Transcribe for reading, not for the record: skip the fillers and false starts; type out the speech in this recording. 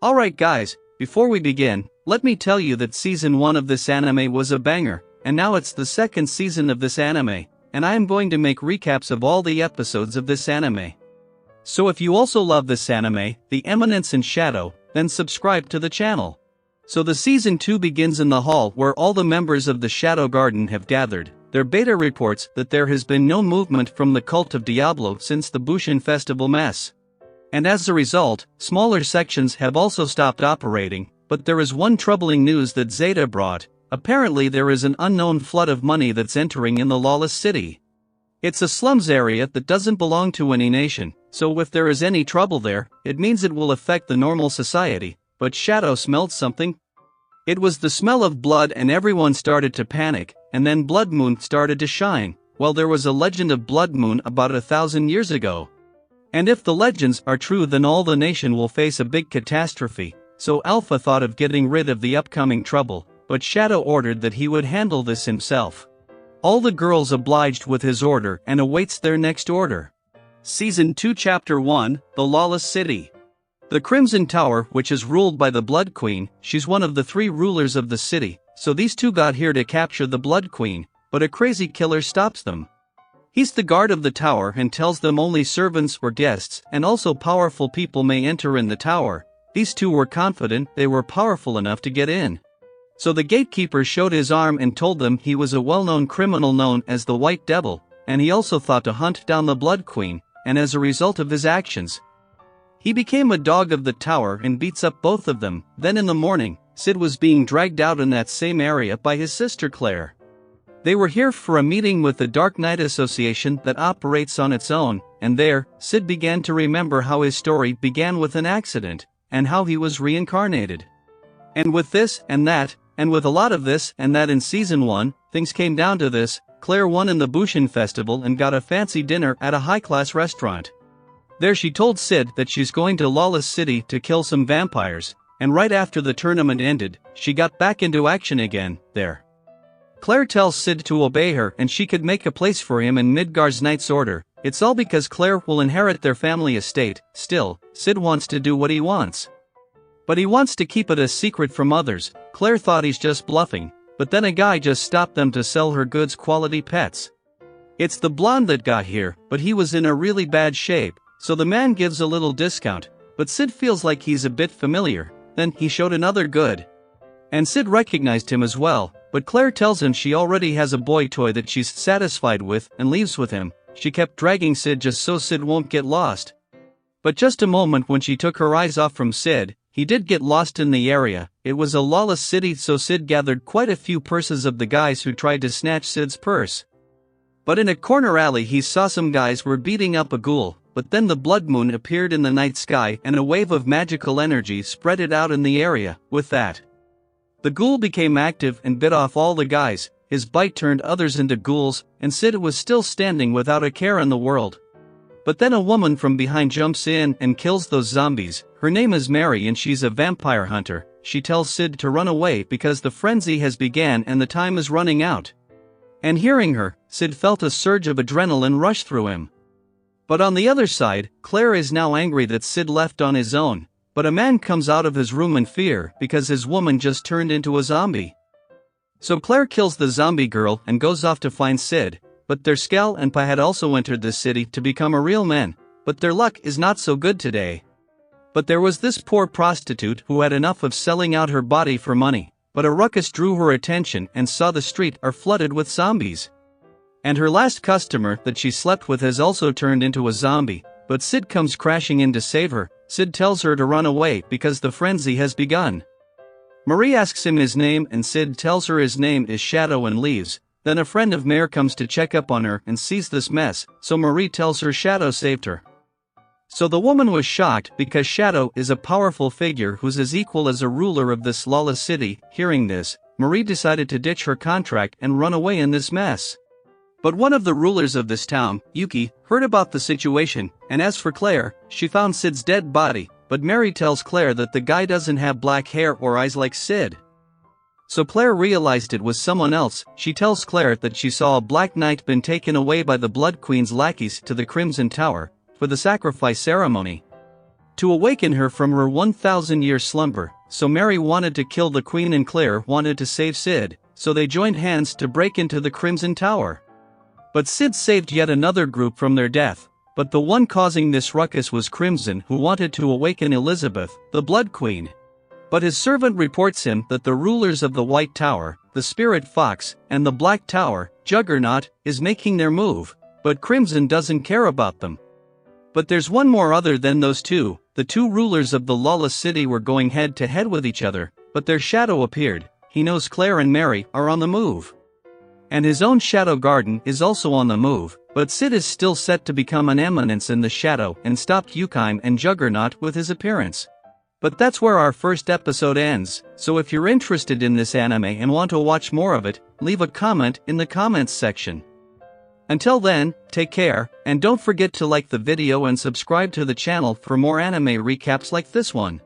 Alright guys, before we begin, let me tell you that season 1 of this anime was a banger, and now it's the second season of this anime, and I am going to make recaps of all the episodes of this anime. So if you also love this anime, The Eminence and Shadow, then subscribe to the channel. So the season 2 begins in the hall where all the members of the Shadow Garden have gathered. Their beta reports that there has been no movement from the cult of Diablo since the Bushin Festival mess. And as a result, smaller sections have also stopped operating, but there is one troubling news that Zeta brought. Apparently there is an unknown flood of money that's entering in the lawless city. It's a slums area that doesn't belong to any nation, so if there is any trouble there, it means it will affect the normal society. But Shadow smelled something. It was the smell of blood and everyone started to panic, and then Blood Moon started to shine. Well, there was a legend of Blood Moon about 1,000 years ago. And if the legends are true, then all the nation will face a big catastrophe. So Alpha thought of getting rid of the upcoming trouble, but Shadow ordered that he would handle this himself. All the girls obliged with his order and awaits their next order. Season 2 Chapter 1, The Lawless City. The Crimson Tower, which is ruled by the Blood Queen, she's one of the 3 rulers of the city, so these two got here to capture the Blood Queen, but a crazy killer stops them. He's the guard of the tower and tells them only servants or guests and also powerful people may enter in the tower. These two were confident they were powerful enough to get in. So the gatekeeper showed his arm and told them he was a well-known criminal known as the White Devil, and he also thought to hunt down the Blood Queen, and as a result of his actions, he became a dog of the tower and beats up both of them. Then in the morning, Sid was being dragged out in that same area by his sister Claire. They were here for a meeting with the Dark Knight Association that operates on its own, and there, Sid began to remember how his story began with an accident, and how he was reincarnated. And with this and that, and with a lot of this and that in season 1, things came down to this: Claire won in the Bushin Festival and got a fancy dinner at a high-class restaurant. There she told Sid that she's going to Lawless City to kill some vampires, and right after the tournament ended, she got back into action again, there. Claire tells Sid to obey her and she could make a place for him in Midgar's Knight's Order. It's all because Claire will inherit their family estate. Still, Sid wants to do what he wants. But he wants to keep it a secret from others. Claire thought he's just bluffing, but then a guy just stopped them to sell her goods quality pets. It's the blonde that got here, but he was in a really bad shape, so the man gives a little discount, but Sid feels like he's a bit familiar. Then he showed another good. And Sid recognized him as well. But Claire tells him she already has a boy toy that she's satisfied with and leaves with him. She kept dragging Sid just so Sid won't get lost. But just a moment when she took her eyes off from Sid, he did get lost in the area. It was a lawless city, so Sid gathered quite a few purses of the guys who tried to snatch Sid's purse. But in a corner alley he saw some guys were beating up a ghoul, but then the Blood Moon appeared in the night sky and a wave of magical energy spread it out in the area. With that, the ghoul became active and bit off all the guys. His bite turned others into ghouls, and Sid was still standing without a care in the world. But then a woman from behind jumps in and kills those zombies. Her name is Mary and she's a vampire hunter. She tells Sid to run away because the frenzy has begun and the time is running out. And hearing her, Sid felt a surge of adrenaline rush through him. But on the other side, Claire is now angry that Sid left on his own. But a man comes out of his room in fear because his woman just turned into a zombie. So Claire kills the zombie girl and goes off to find Sid, but their Skal and Pa had also entered the city to become a real man, but their luck is not so good today. But there was this poor prostitute who had enough of selling out her body for money, but a ruckus drew her attention and saw the street are flooded with zombies. And her last customer that she slept with has also turned into a zombie, but Sid comes crashing in to save her. Sid tells her to run away because the frenzy has begun. Marie asks him his name and Sid tells her his name is Shadow and leaves. Then a friend of Mare comes to check up on her and sees this mess, so Marie tells her Shadow saved her. So the woman was shocked because Shadow is a powerful figure who's as equal as a ruler of this lawless city. Hearing this, Marie decided to ditch her contract and run away in this mess. But one of the rulers of this town, Yuki, heard about the situation, and as for Claire, she found Sid's dead body, but Mary tells Claire that the guy doesn't have black hair or eyes like Sid. So Claire realized it was someone else. She tells Claire that she saw a Black Knight been taken away by the Blood Queen's lackeys to the Crimson Tower for the sacrifice ceremony. to awaken her from her 1,000-year slumber. So Mary wanted to kill the queen and Claire wanted to save Sid, so they joined hands to break into the Crimson Tower. But Sid saved yet another group from their death, but the one causing this ruckus was Crimson, who wanted to awaken Elizabeth, the Blood Queen. But his servant reports him that the rulers of the White Tower, the Spirit Fox, and the Black Tower, Juggernaut, is making their move, but Crimson doesn't care about them. But there's one more other than those two. The two rulers of the lawless city were going head to head with each other, but their shadow appeared. He knows Claire and Mary are on the move. And his own Shadow Garden is also on the move, but Sid is still set to become an Eminence in the shadow and stop Yukime and Juggernaut with his appearance. But that's where our first episode ends, so if you're interested in this anime and want to watch more of it, leave a comment in the comments section. Until then, take care, and don't forget to like the video and subscribe to the channel for more anime recaps like this one.